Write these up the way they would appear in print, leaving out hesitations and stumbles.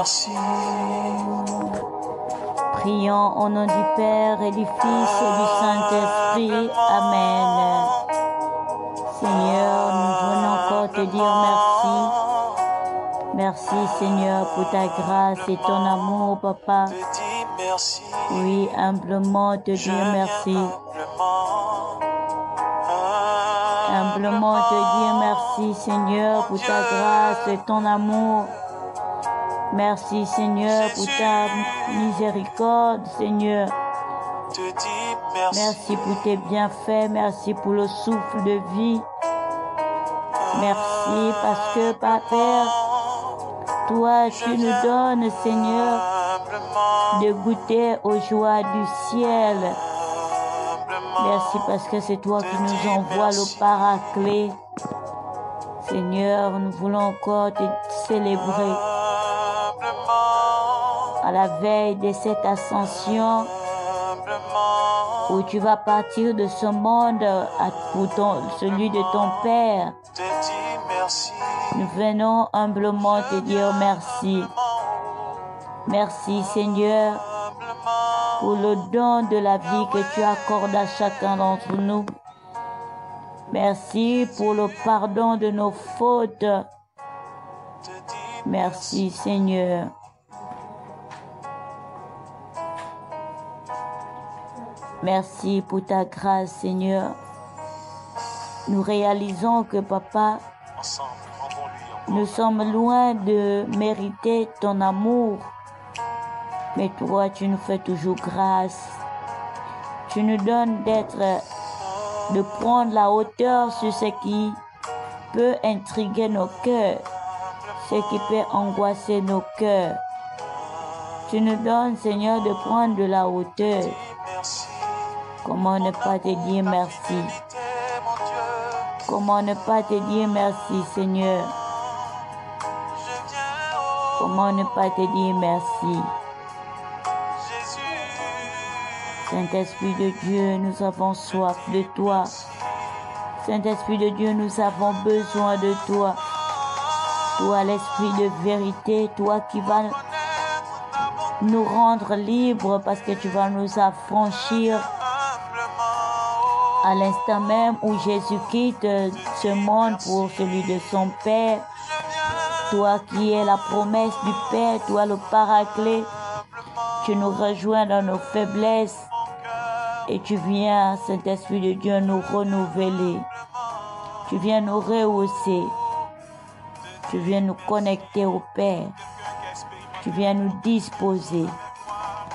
merci. Prions au nom du Père et du Fils et du Saint-Esprit. Amen. Seigneur, nous venons encore te dire merci. Merci Seigneur pour ta grâce et ton amour, Papa. Te dis merci. Oui, humblement te dire merci. Humblement te dire merci Seigneur pour ta grâce et ton amour. Merci Seigneur pour ta miséricorde Seigneur. Te dis merci. Merci pour tes bienfaits, merci pour le souffle de vie. Merci parce que Père, toi tu nous donnes Seigneur de goûter aux joies du ciel. Merci parce que c'est toi qui nous envoies le Paraclet. Seigneur, nous voulons encore te célébrer à la veille de cette ascension où tu vas partir de ce monde pour celui de ton Père. Nous venons humblement te dire merci. Merci Seigneur pour le don de la vie que tu accordes à chacun d'entre nous. Merci pour le pardon de nos fautes. Merci Seigneur. Merci pour ta grâce Seigneur. Nous réalisons que Papa, nous sommes loin de mériter ton amour. Mais toi, tu nous fais toujours grâce. Tu nous donnes de prendre la hauteur sur ce qui peut intriguer nos cœurs, ce qui peut angoisser nos cœurs. Tu nous donnes, Seigneur, de prendre de la hauteur. Comment ne pas te dire merci? Comment ne pas te dire merci, Seigneur? Comment ne pas te dire merci? Saint-Esprit de Dieu, nous avons soif de toi. Saint-Esprit de Dieu, nous avons besoin de toi. Toi, l'Esprit de vérité, toi qui vas nous rendre libres parce que tu vas nous affranchir à l'instant même où Jésus quitte ce monde pour celui de son Père. Toi qui es la promesse du Père, toi le Paraclet, tu nous rejoins dans nos faiblesses. Et tu viens, Saint-Esprit de Dieu, nous renouveler. Tu viens nous rehausser. Tu viens nous connecter au Père. Tu viens nous disposer.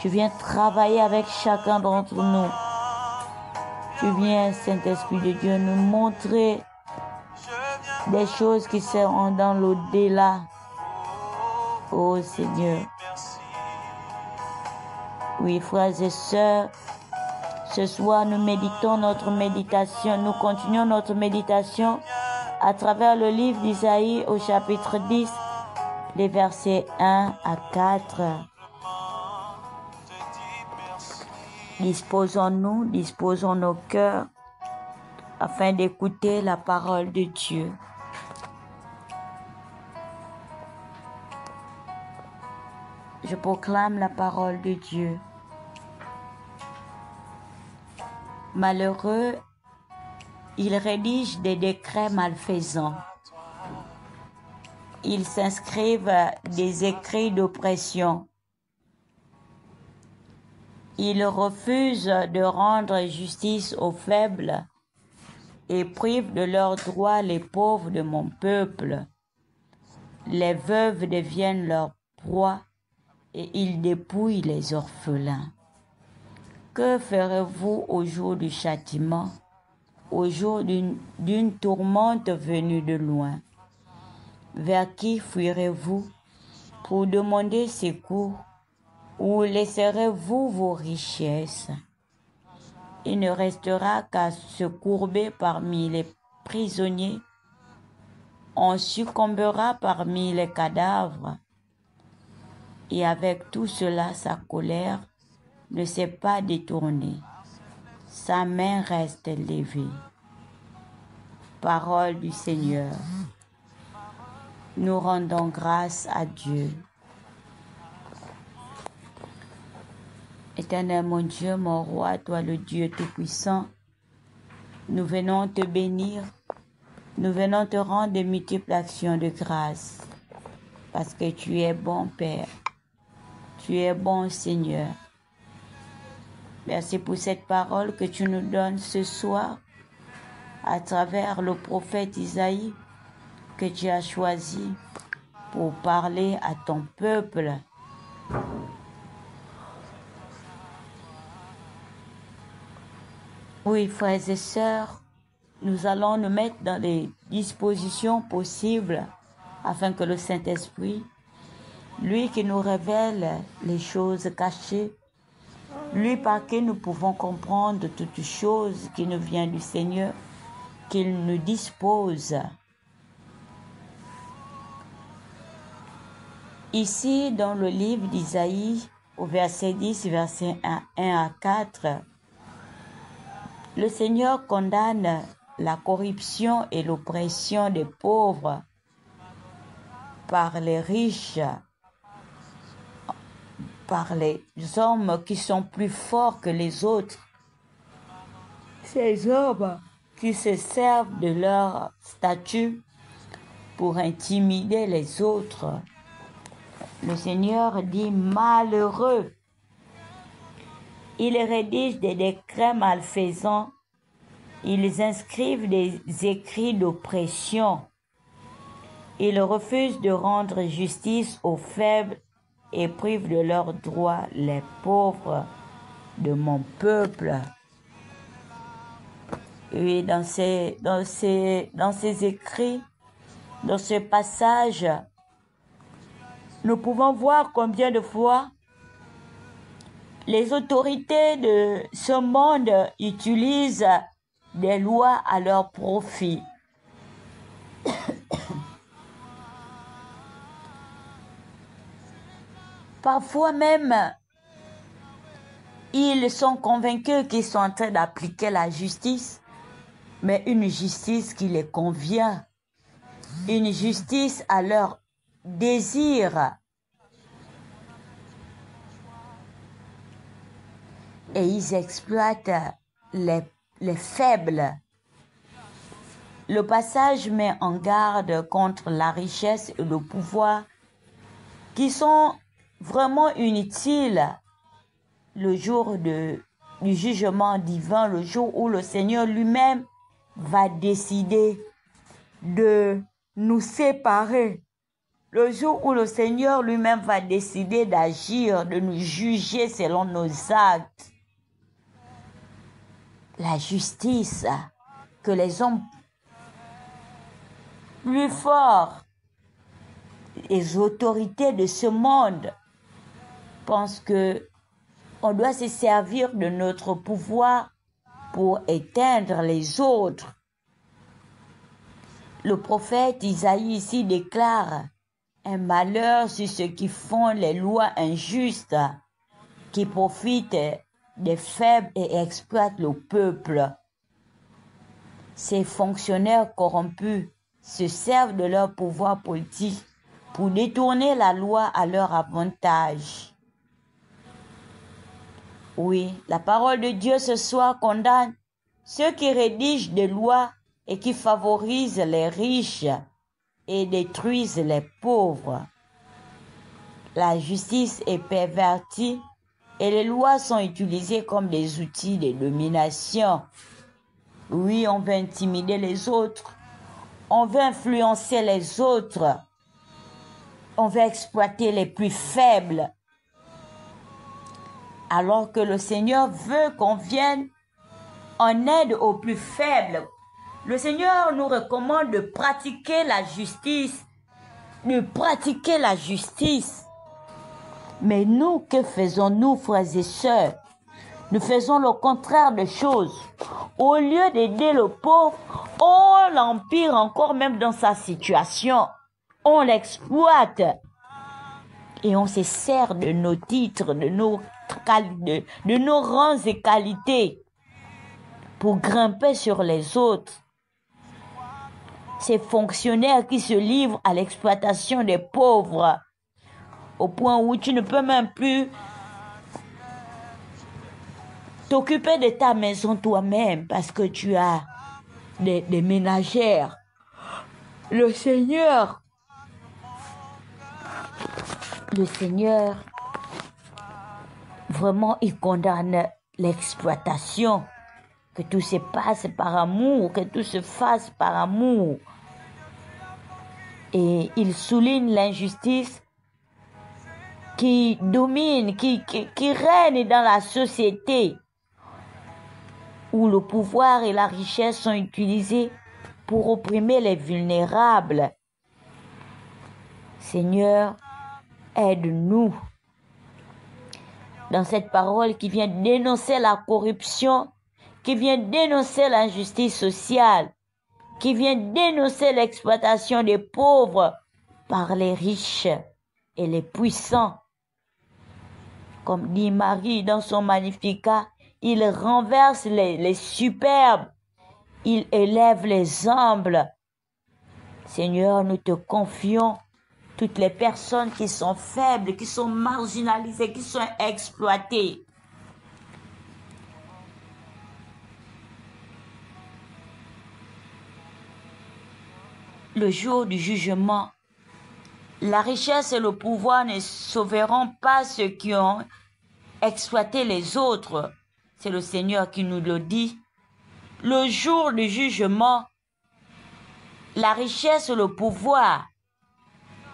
Tu viens travailler avec chacun d'entre nous. Tu viens, Saint-Esprit de Dieu, nous montrer des choses qui seront dans l'au-delà. Oh Seigneur. Oui, frères et sœurs, ce soir, nous méditons notre méditation. Nous continuons notre méditation à travers le livre d'Isaïe au chapitre 10, les versets 1 à 4. Disposons-nous, disposons nos cœurs afin d'écouter la parole de Dieu. Je proclame la parole de Dieu. Malheureux, ils rédigent des décrets malfaisants. Ils s'inscrivent des écrits d'oppression. Ils refusent de rendre justice aux faibles et privent de leurs droits les pauvres de mon peuple. Les veuves deviennent leur proie et ils dépouillent les orphelins. Que ferez-vous au jour du châtiment, au jour d'une tourmente venue de loin? Vers qui fuirez-vous pour demander secours? Où laisserez-vous vos richesses? Il ne restera qu'à se courber parmi les prisonniers. On succombera parmi les cadavres. Et avec tout cela, sa colère ne s'est pas détournée. Sa main reste levée. Parole du Seigneur. Nous rendons grâce à Dieu. Éternel mon Dieu, mon roi, toi le Dieu Tout-Puissant, nous venons te bénir, nous venons te rendre de multiples actions de grâce, parce que tu es bon Père, tu es bon Seigneur. Merci pour cette parole que tu nous donnes ce soir, à travers le prophète Isaïe, que tu as choisi pour parler à ton peuple. Oui, frères et sœurs, nous allons nous mettre dans les dispositions possibles afin que le Saint-Esprit, lui qui nous révèle les choses cachées, lui par qui nous pouvons comprendre toutes choses qui nous viennent du Seigneur, qu'il nous dispose. Ici, dans le livre d'Isaïe, au verset 10, verset 1 à 4, le Seigneur condamne la corruption et l'oppression des pauvres par les riches, par les hommes qui sont plus forts que les autres. Ces hommes qui se servent de leur statut pour intimider les autres. Le Seigneur dit malheureux. Ils rédigent des décrets malfaisants. Ils inscrivent des écrits d'oppression. Ils refusent de rendre justice aux faibles et privent de leurs droits les pauvres de mon peuple. Et dans ces écrits, dans ce passage, nous pouvons voir combien de fois les autorités de ce monde utilisent des lois à leur profit. Parfois même, ils sont convaincus qu'ils sont en train d'appliquer la justice, mais une justice qui les convient, une justice à leur désir. Et ils exploitent les faibles. Le passage met en garde contre la richesse et le pouvoir qui sont vraiment inutiles le jour du jugement divin, le jour où le Seigneur lui-même va décider de nous séparer. Le jour où le Seigneur lui-même va décider d'agir, de nous juger selon nos actes. La justice que les hommes plus forts, les autorités de ce monde pensent que on doit se servir de notre pouvoir pour éteindre les autres. Le prophète Isaïe ici déclare un malheur sur ceux qui font les lois injustes, qui profitent des faibles et exploitent le peuple. Ces fonctionnaires corrompus se servent de leur pouvoir politique pour détourner la loi à leur avantage. Oui, la parole de Dieu ce soir condamne ceux qui rédigent des lois et qui favorisent les riches et détruisent les pauvres. La justice est pervertie et les lois sont utilisées comme des outils de domination. Oui, on veut intimider les autres. On veut influencer les autres. On veut exploiter les plus faibles. Alors que le Seigneur veut qu'on vienne en aide aux plus faibles. Le Seigneur nous recommande de pratiquer la justice. Mais nous, que faisons-nous, frères et sœurs? Nous faisons le contraire des choses. Au lieu d'aider le pauvre, on l'empire encore même dans sa situation. On l'exploite. Et on se sert de nos titres, de nos rangs et qualités pour grimper sur les autres. Ces fonctionnaires qui se livrent à l'exploitation des pauvres, au point où tu ne peux même plus t'occuper de ta maison toi-même parce que tu as des ménagères. Le Seigneur, vraiment, il condamne l'exploitation. Que tout se passe par amour, que tout se fasse par amour. Et il souligne l'injustice qui domine, qui règne dans la société, où le pouvoir et la richesse sont utilisés pour opprimer les vulnérables. Seigneur, aide-nous. Dans cette parole qui vient dénoncer la corruption, qui vient dénoncer l'injustice sociale, qui vient dénoncer l'exploitation des pauvres par les riches et les puissants. Comme dit Marie dans son Magnificat, il renverse les superbes, il élève les humbles. Seigneur, nous te confions toutes les personnes qui sont faibles, qui sont marginalisées, qui sont exploitées. Le jour du jugement, la richesse et le pouvoir ne sauveront pas ceux qui ont exploité les autres. C'est le Seigneur qui nous le dit. Le jour du jugement, la richesse et le pouvoir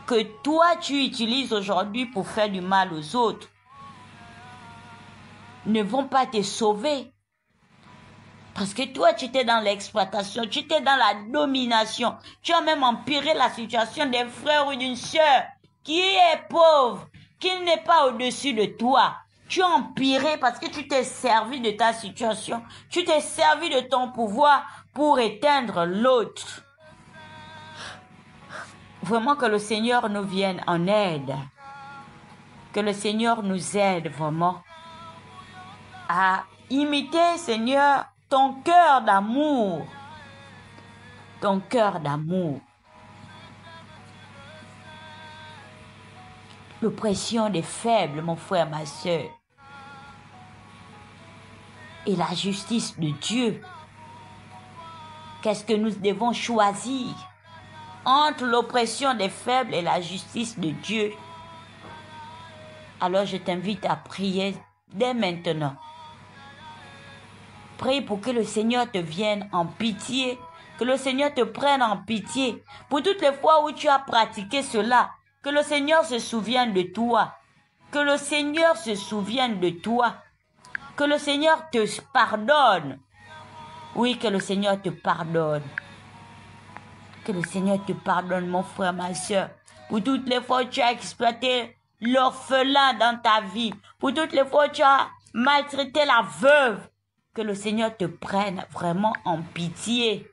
que toi tu utilises aujourd'hui pour faire du mal aux autres ne vont pas te sauver. Parce que toi, tu étais dans l'exploitation, tu étais dans la domination. Tu as même empiré la situation d'un frère ou d'une sœur qui est pauvre, qui n'est pas au-dessus de toi. Tu as empiré parce que tu t'es servi de ta situation. Tu t'es servi de ton pouvoir pour éteindre l'autre. Vraiment que le Seigneur nous vienne en aide. Que le Seigneur nous aide vraiment à imiter, Seigneur, ton cœur d'amour. Ton cœur d'amour. L'oppression des faibles, mon frère, ma soeur. Et la justice de Dieu. Qu'est-ce que nous devons choisir entre l'oppression des faibles et la justice de Dieu? Alors je t'invite à prier dès maintenant. Prie pour que le Seigneur te vienne en pitié, que le Seigneur te prenne en pitié. Pour toutes les fois où tu as pratiqué cela, que le Seigneur se souvienne de toi. Que le Seigneur se souvienne de toi. Que le Seigneur te pardonne. Oui, que le Seigneur te pardonne. Que le Seigneur te pardonne, mon frère, ma soeur. Pour toutes les fois où tu as exploité l'orphelin dans ta vie. Pour toutes les fois où tu as maltraité la veuve. Que le Seigneur te prenne vraiment en pitié.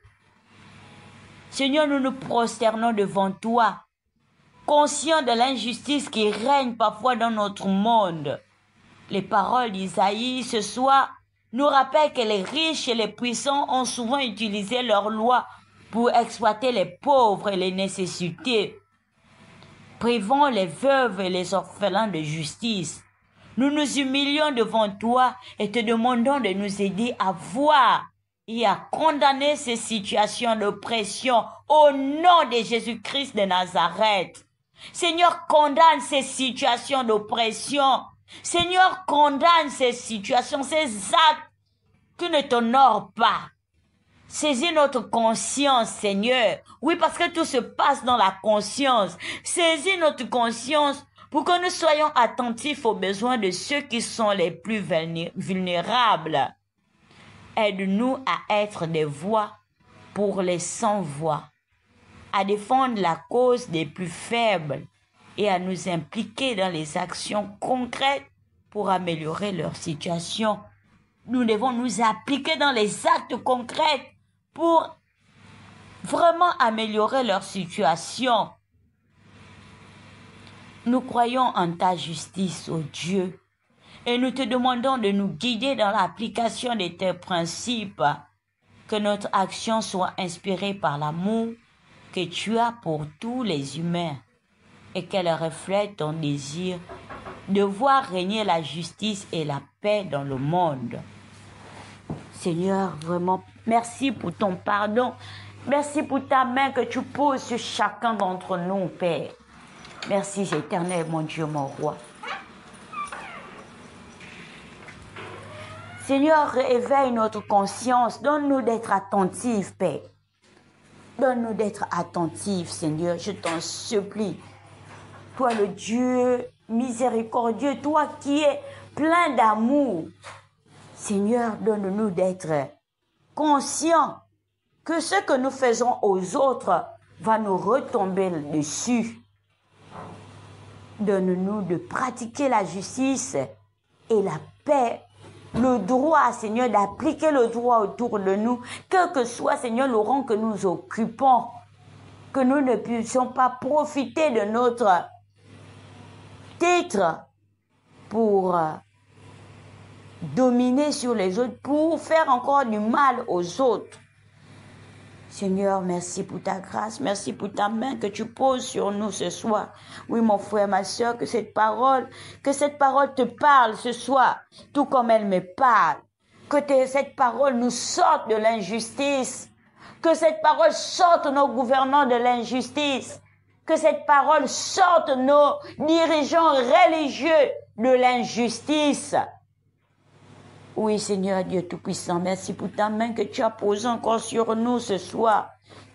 Seigneur, nous nous prosternons devant toi, conscients de l'injustice qui règne parfois dans notre monde. Les paroles d'Isaïe ce soir nous rappellent que les riches et les puissants ont souvent utilisé leurs lois pour exploiter les pauvres et les nécessités, privant les veuves et les orphelins de justice. Nous nous humilions devant toi et te demandons de nous aider à voir et à condamner ces situations d'oppression au nom de Jésus-Christ de Nazareth. Seigneur, condamne ces situations d'oppression. Seigneur, condamne ces situations, ces actes qui ne t'honorent pas. Saisis notre conscience, Seigneur. Oui, parce que tout se passe dans la conscience. Saisis notre conscience pour que nous soyons attentifs aux besoins de ceux qui sont les plus vulnérables. Aide-nous à être des voix pour les sans-voix, à défendre la cause des plus faibles et à nous impliquer dans les actions concrètes pour améliorer leur situation. Nous devons nous appliquer dans les actes concrets pour vraiment améliorer leur situation. Nous croyons en ta justice, ô Dieu, et nous te demandons de nous guider dans l'application de tes principes, que notre action soit inspirée par l'amour que tu as pour tous les humains et qu'elle reflète ton désir de voir régner la justice et la paix dans le monde. Seigneur, vraiment, merci pour ton pardon. Merci pour ta main que tu poses sur chacun d'entre nous, Père. Merci, éternel, mon Dieu, mon roi. Seigneur, éveille notre conscience. Donne-nous d'être attentifs, Père. Donne-nous d'être attentifs, Seigneur. Je t'en supplie. Toi, le Dieu miséricordieux, toi qui es plein d'amour. Seigneur, donne-nous d'être conscients que ce que nous faisons aux autres va nous retomber dessus. Donne-nous de pratiquer la justice et la paix, le droit, Seigneur, d'appliquer le droit autour de nous, quel que soit, Seigneur, le rang que nous occupons, que nous ne puissions pas profiter de notre titre pour dominer sur les autres, pour faire encore du mal aux autres. Seigneur, merci pour ta grâce, merci pour ta main que tu poses sur nous ce soir. Oui, mon frère, ma soeur, que cette parole te parle ce soir, tout comme elle me parle. Que cette parole nous sorte de l'injustice. Que cette parole sorte nos gouvernants de l'injustice. Que cette parole sorte nos dirigeants religieux de l'injustice. Oui, Seigneur Dieu Tout-Puissant, merci pour ta main que tu as posée encore sur nous ce soir.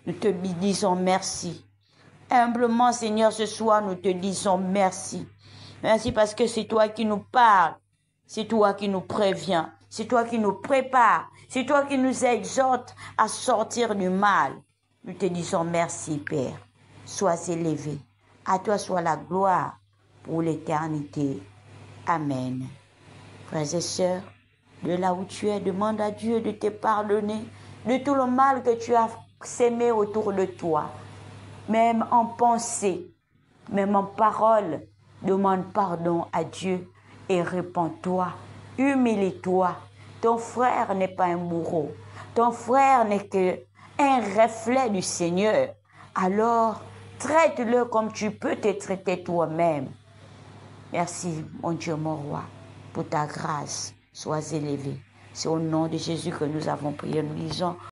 Nous te disons merci. Humblement, Seigneur, ce soir, nous te disons merci. Merci parce que c'est toi qui nous parles. C'est toi qui nous préviens. C'est toi qui nous prépares. C'est toi qui nous exhortes à sortir du mal. Nous te disons merci, Père. Sois élevé. À toi soit la gloire pour l'éternité. Amen. Frères et sœurs, de là où tu es, demande à Dieu de te pardonner de tout le mal que tu as sémé autour de toi. Même en pensée, même en parole, demande pardon à Dieu et répands-toi, humilie-toi. Ton frère n'est pas un bourreau. Ton frère n'est qu'un reflet du Seigneur. Alors, traite-le comme tu peux te traiter toi-même. Merci, mon Dieu, mon roi, pour ta grâce. Sois élevé. C'est au nom de Jésus que nous avons prié. Nous disons